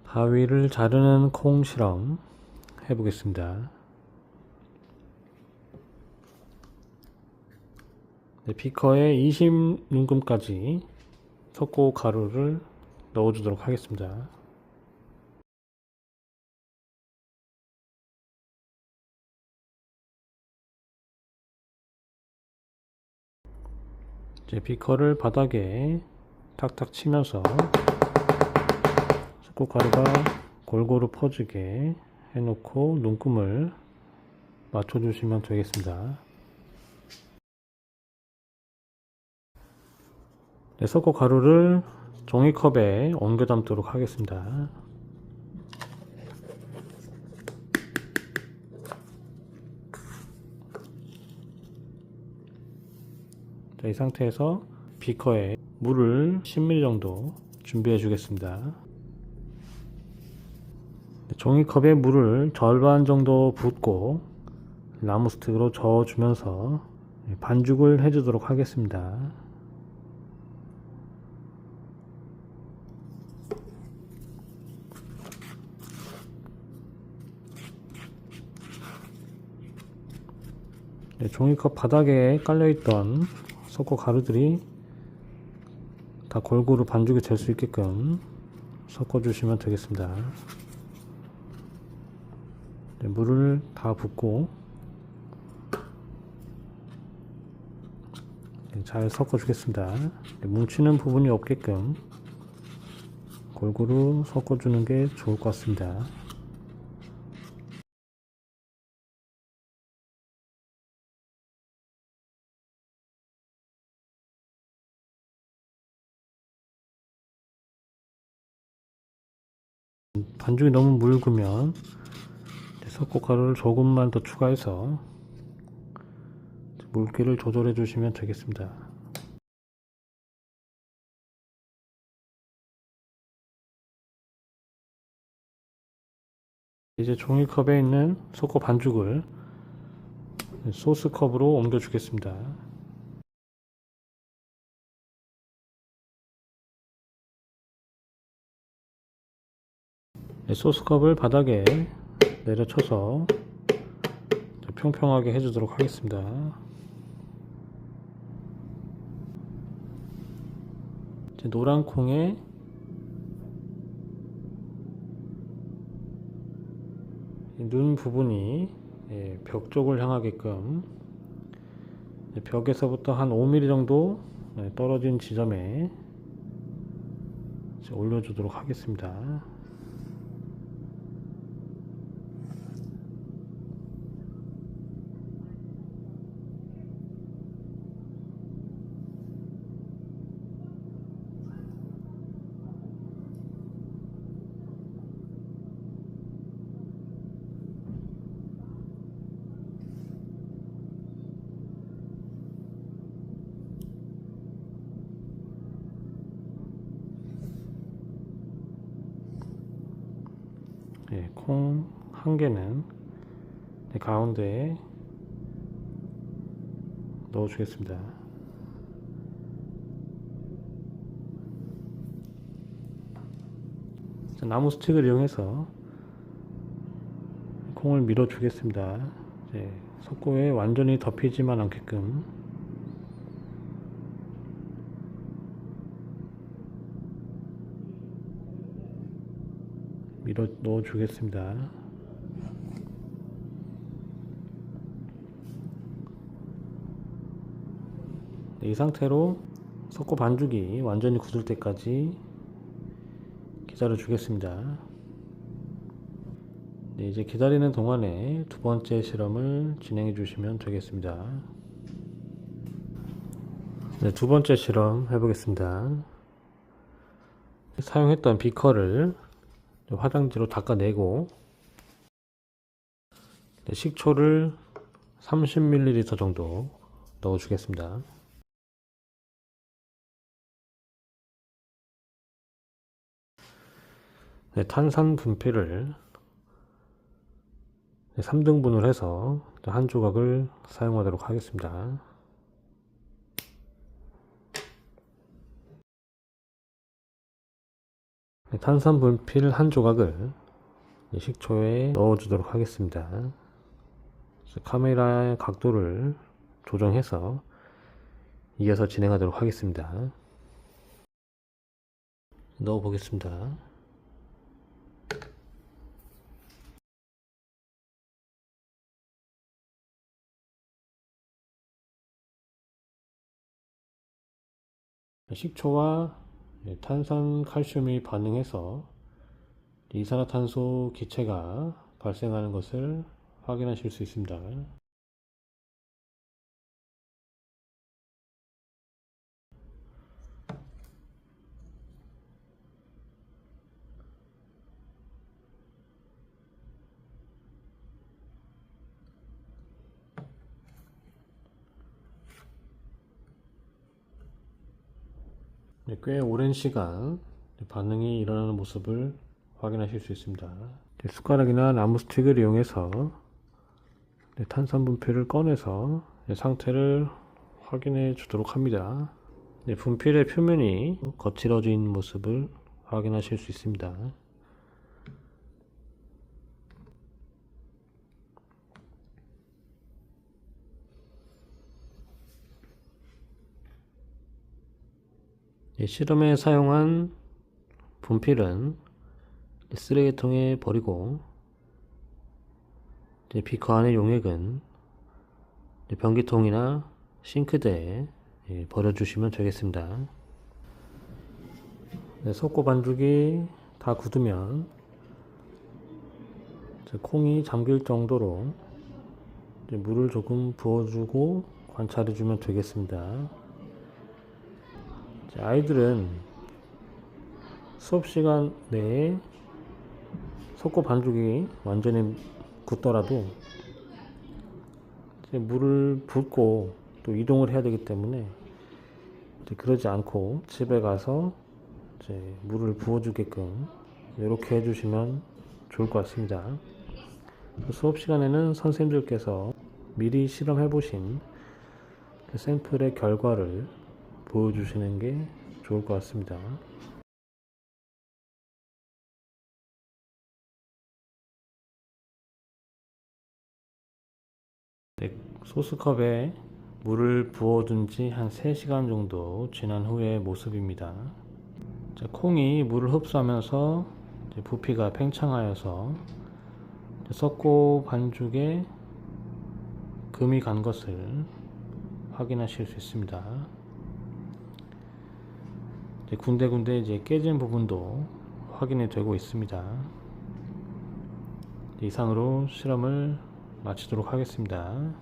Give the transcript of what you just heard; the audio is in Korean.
바위를 자르는 콩 실험 해보겠습니다. 비커에 20눈금까지 석고 가루를 넣어주도록 하겠습니다. 이제 비커를 바닥에 탁탁 치면서 석고 가루가 골고루 퍼지게 해놓고 눈금을 맞춰주시면 되겠습니다. 네, 석고 가루를 종이컵에 옮겨 담도록 하겠습니다. 자, 이 상태에서 비커에 물을 10ml 정도 준비해 주겠습니다. 종이컵에 물을 절반 정도 붓고 나무 스틱으로 저어주면서 반죽을 해주도록 하겠습니다. 종이컵 바닥에 깔려있던 석고 가루들이 다 골고루 반죽이 될 수 있게끔 섞어주시면 되겠습니다. 물을 다 붓고 잘 섞어주겠습니다. 뭉치는 부분이 없게끔 골고루 섞어주는 게 좋을 것 같습니다. 반죽이 너무 묽으면 석고 가루를 조금만 더 추가해서 물기를 조절해 주시면 되겠습니다. 이제 종이컵에 있는 석고 반죽을 소스컵으로 옮겨 주겠습니다. 소스컵을 바닥에 내려쳐서 평평하게 해주도록 하겠습니다. 노란 콩에 눈 부분이 벽 쪽을 향하게끔 벽에서부터 한 5mm 정도 떨어진 지점에 올려주도록 하겠습니다. 콩 한 개는 가운데에 넣어 주겠습니다. 나무 스틱을 이용해서 콩을 밀어 주겠습니다. 석고에 완전히 덮이지만 않게끔 밀어 넣어 주겠습니다. 이 상태로 석고 반죽이 완전히 굳을 때까지 기다려 주겠습니다. 이제 기다리는 동안에 두 번째 실험을 진행해 주시면 되겠습니다. 두 번째 실험 해보겠습니다. 사용했던 비커를 화장지로 닦아내고 식초를 30ml 정도 넣어 주겠습니다. 탄산 분필을 3등분을 해서 한 조각을 사용하도록 하겠습니다. 탄산 분필 한 조각을 식초에 넣어주도록 하겠습니다. 카메라의 각도를 조정해서 이어서 진행하도록 하겠습니다. 넣어 보겠습니다. 식초와 탄산 칼슘이 반응해서 이산화탄소 기체가 발생하는 것을 확인하실 수 있습니다. 꽤 오랜 시간 반응이 일어나는 모습을 확인하실 수 있습니다. 숟가락이나 나무 스틱을 이용해서 탄산 분필을 꺼내서 상태를 확인해 주도록 합니다. 분필의 표면이 거칠어진 모습을 확인하실 수 있습니다. 실험에 사용한 분필은 쓰레기통에 버리고 비커 안의 용액은 변기통이나 싱크대에 버려주시면 되겠습니다. 석고 반죽이 다 굳으면 콩이 잠길 정도로 물을 조금 부어주고 관찰해주면 되겠습니다. 아이들은 수업 시간 내에 석고 반죽이 완전히 굳더라도 물을 붓고 또 이동을 해야 되기 때문에 그러지 않고 집에 가서 물을 부어주게끔 이렇게 해주시면 좋을 것 같습니다. 수업 시간에는 선생님들께서 미리 실험해 보신 샘플의 결과를 보여주시는 게 좋을 것 같습니다. 소스컵에 물을 부어둔 지 한 3시간 정도 지난 후의 모습입니다. 콩이 물을 흡수하면서 부피가 팽창하여서 석고 반죽에 금이 간 것을 확인하실 수 있습니다. 군데군데 깨진 부분도 확인이 되고 있습니다. 이상으로 실험을 마치도록 하겠습니다.